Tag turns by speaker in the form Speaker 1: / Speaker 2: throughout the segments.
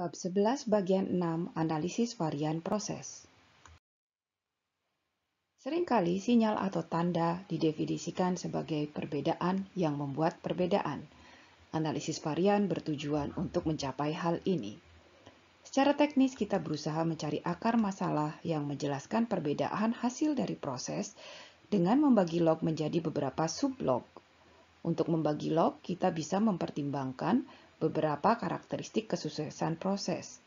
Speaker 1: Bab 11 bagian 6 analisis varian proses. Seringkali sinyal atau tanda didefinisikan sebagai perbedaan yang membuat perbedaan. Analisis varian bertujuan untuk mencapai hal ini. Secara teknis kita berusaha mencari akar masalah yang menjelaskan perbedaan hasil dari proses dengan membagi log menjadi beberapa sublog. Untuk membagi log, kita bisa mempertimbangkan beberapa karakteristik kesuksesan proses.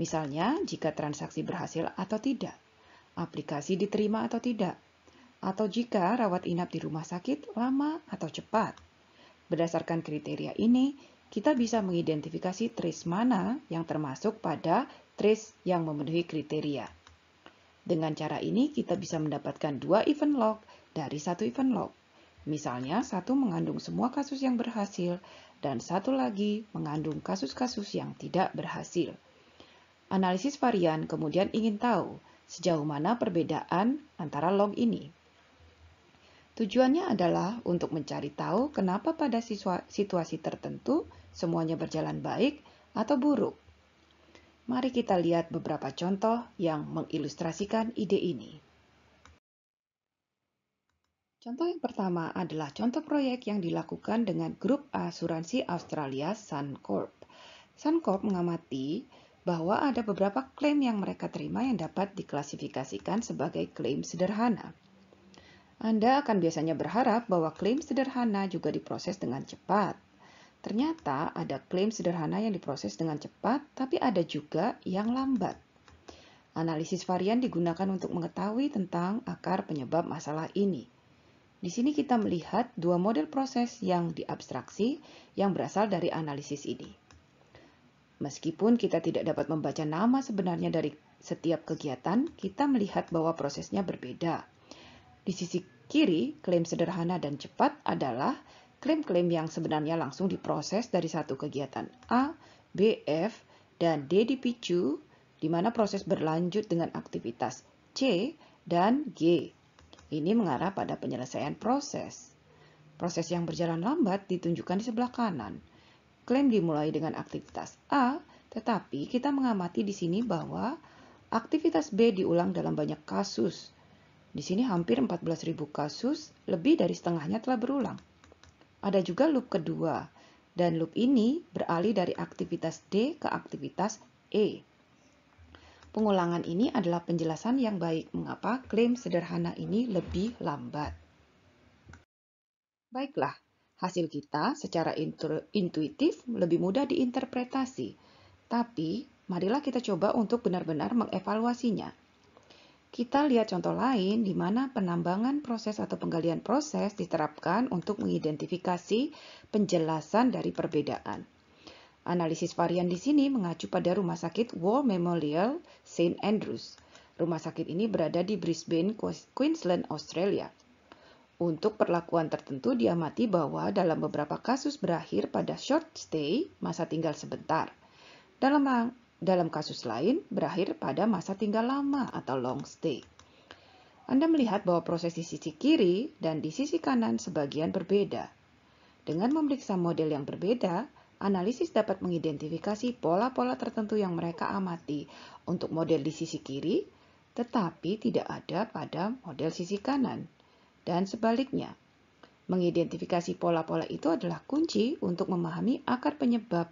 Speaker 1: Misalnya, jika transaksi berhasil atau tidak, aplikasi diterima atau tidak, atau jika rawat inap di rumah sakit lama atau cepat. Berdasarkan kriteria ini, kita bisa mengidentifikasi trace mana yang termasuk pada trace yang memenuhi kriteria. Dengan cara ini, kita bisa mendapatkan 2 event log dari 1 event log. Misalnya, satu mengandung semua kasus yang berhasil, dan satu lagi mengandung kasus-kasus yang tidak berhasil. Analisis varian kemudian ingin tahu sejauh mana perbedaan antara log ini. Tujuannya adalah untuk mencari tahu kenapa pada situasi tertentu semuanya berjalan baik atau buruk. Mari kita lihat beberapa contoh yang mengilustrasikan ide ini. Contoh yang pertama adalah contoh proyek yang dilakukan dengan grup asuransi Australia Suncorp. Suncorp mengamati bahwa ada beberapa klaim yang mereka terima yang dapat diklasifikasikan sebagai klaim sederhana. Anda akan biasanya berharap bahwa klaim sederhana juga diproses dengan cepat. Ternyata ada klaim sederhana yang diproses dengan cepat, tapi ada juga yang lambat. Analisis varian digunakan untuk mengetahui tentang akar penyebab masalah ini. Di sini kita melihat 2 model proses yang diabstraksi yang berasal dari analisis ini. Meskipun kita tidak dapat membaca nama sebenarnya dari setiap kegiatan, kita melihat bahwa prosesnya berbeda. Di sisi kiri, klaim sederhana dan cepat adalah klaim-klaim yang sebenarnya langsung diproses dari satu kegiatan A, B, F, dan D dipicu, di mana proses berlanjut dengan aktivitas C dan G. Ini mengarah pada penyelesaian proses. Proses yang berjalan lambat ditunjukkan di sebelah kanan. Klaim dimulai dengan aktivitas A, tetapi kita mengamati di sini bahwa aktivitas B diulang dalam banyak kasus. Di sini hampir 14.000 kasus, lebih dari setengahnya telah berulang. Ada juga loop kedua, dan loop ini beralih dari aktivitas D ke aktivitas E. Pengulangan ini adalah penjelasan yang baik mengapa klaim sederhana ini lebih lambat. Baiklah, hasil kita secara intuitif lebih mudah diinterpretasi, tapi marilah kita coba untuk benar-benar mengevaluasinya. Kita lihat contoh lain di mana penambangan proses atau penggalian proses diterapkan untuk mengidentifikasi penjelasan dari perbedaan. Analisis varian di sini mengacu pada Rumah Sakit War Memorial St. Andrews. Rumah sakit ini berada di Brisbane, Queensland, Australia. Untuk perlakuan tertentu diamati bahwa dalam beberapa kasus berakhir pada short stay, masa tinggal sebentar. Dalam kasus lain berakhir pada masa tinggal lama atau long stay. Anda melihat bahwa proses di sisi kiri dan di sisi kanan sebagian berbeda. Dengan memeriksa model yang berbeda, analisis dapat mengidentifikasi pola-pola tertentu yang mereka amati untuk model di sisi kiri, tetapi tidak ada pada model sisi kanan. Dan sebaliknya, mengidentifikasi pola-pola itu adalah kunci untuk memahami akar penyebab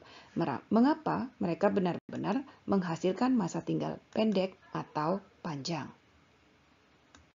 Speaker 1: mengapa mereka benar-benar menghasilkan masa tinggal pendek atau panjang.